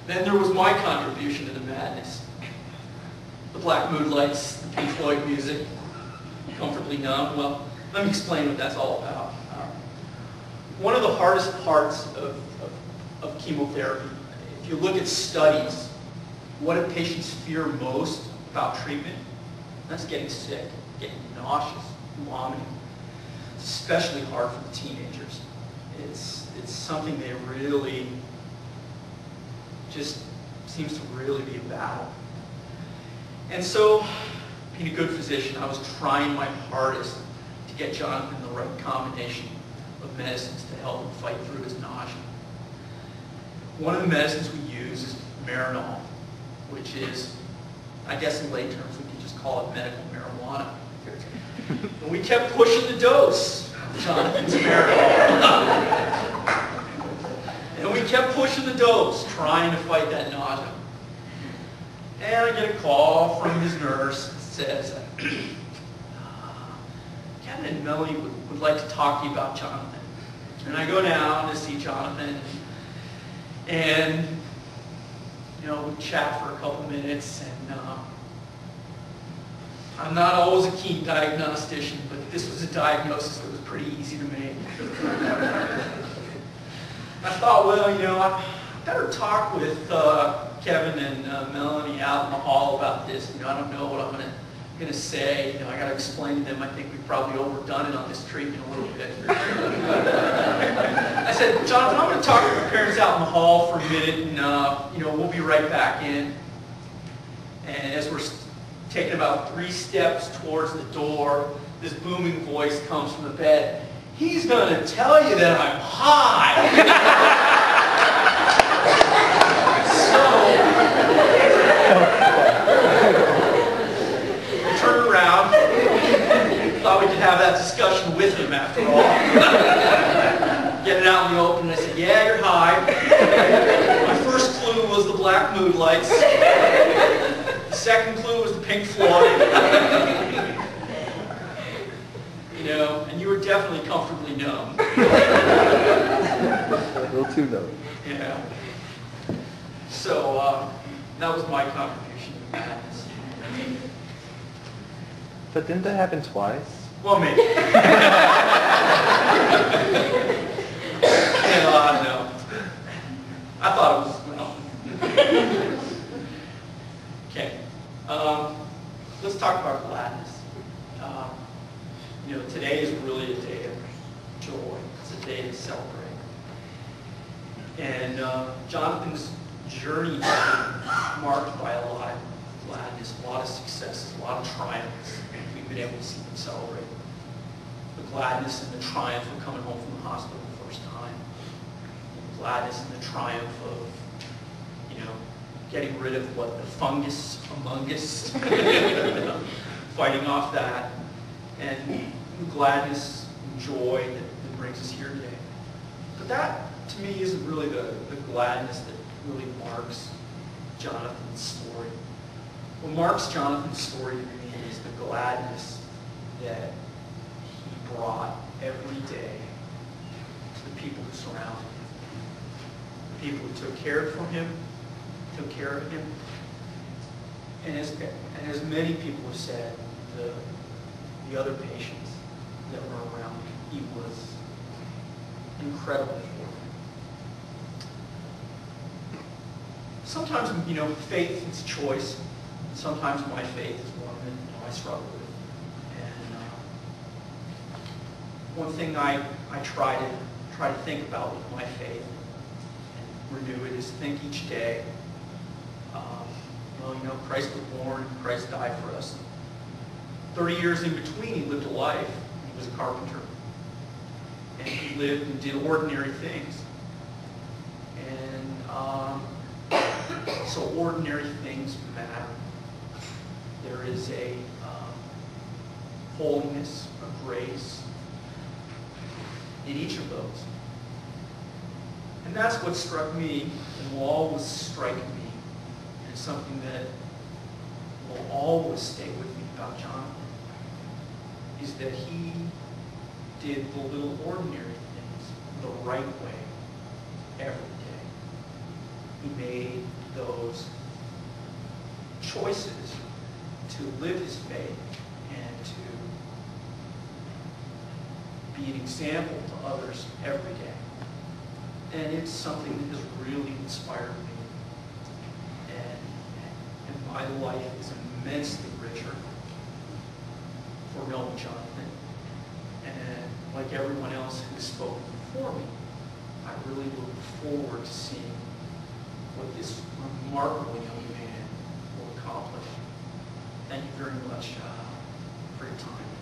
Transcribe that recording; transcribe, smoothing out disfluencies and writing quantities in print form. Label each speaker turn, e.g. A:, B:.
A: Then there was my contribution to the madness. The black mood lights, the Pink Floyd music, comfortably numb. Well, let me explain what that's all about. One of the hardest parts of chemotherapy, if you look at studies, what do patients fear most about treatment? That's getting sick, getting nauseous, vomiting. It's especially hard for the teenagers. It's something they really just seems to really be a battle. And so, being a good physician, I was trying my hardest to get Jonathan the right combination of medicines to help him fight through his nausea. One of the medicines we use is Marinol, which is, I guess in lay terms, we could just call it medical marijuana. And we kept pushing the dose of Jonathan's Marinol. And we kept pushing the dose, trying to fight that nausea. And I get a call from his nurse that says, Kevin and Melanie would like to talk to you about Jonathan. And I go down to see Jonathan, and we chat for a couple minutes, and I'm not always a keen diagnostician, but this was a diagnosis that was pretty easy to make. I thought, well, I better talk with Kevin and Melanie out in the hall about this. I don't know what I'm going to say. I got to explain to them. I think we've probably overdone it on this treatment a little bit. I said, Jonathan, I'm going to talk to the parents out in the hall for a minute, and we'll be right back in. And as we're taking about 3 steps towards the door, this booming voice comes from the bed. He's going to tell you that I'm high. I turned around, thought we could have that discussion with him after all. Get it out in the open, and I said, yeah, you're high. My first clue was the black mood lights. The second clue was the Pink Floyd. And you were definitely comfortably numb.
B: A little too numb.
A: Yeah. So that was my contribution to madness.
B: But didn't that happen twice?
A: Well, maybe. No. I thought it was, well. Okay. Let's talk about gladness. Today is really a day of joy. It's a day to celebrate. And Jonathan's journey has been marked by a lot of gladness, a lot of successes, a lot of triumphs. We've been able to see them celebrate. The gladness and the triumph of coming home from the hospital the first time. The gladness and the triumph of, getting rid of the fungus among us, fighting off that, and the gladness and joy that brings us here today. But that, to me, isn't really the gladness that really marks Jonathan's story. What marks Jonathan's story to me is the gladness that he brought every day to the people who surrounded him. The people who took care of him, and as many people have said, the other patients that were around him, he was incredible for them. Sometimes, faith is choice. Sometimes my faith is one that I struggle with. And one thing I try to think about with my faith and renew it is think each day. Christ was born, Christ died for us. 30 years in between, he lived a life. He was a carpenter. And he lived and did ordinary things. And so ordinary things matter. There is a holiness, a grace in each of those. And that's what struck me and will always strike me. And it's something that will always stay with me about Jonathan, is that he did the little ordinary things the right way every day. he made those choices to live his faith and to be an example to others every day. And it's something that has really inspired me. And my life is immensely richer for knowing Jonathan. And like everyone else who's spoken before me, I really look forward to seeing what this remarkable young man will accomplish. Thank you very much for your time.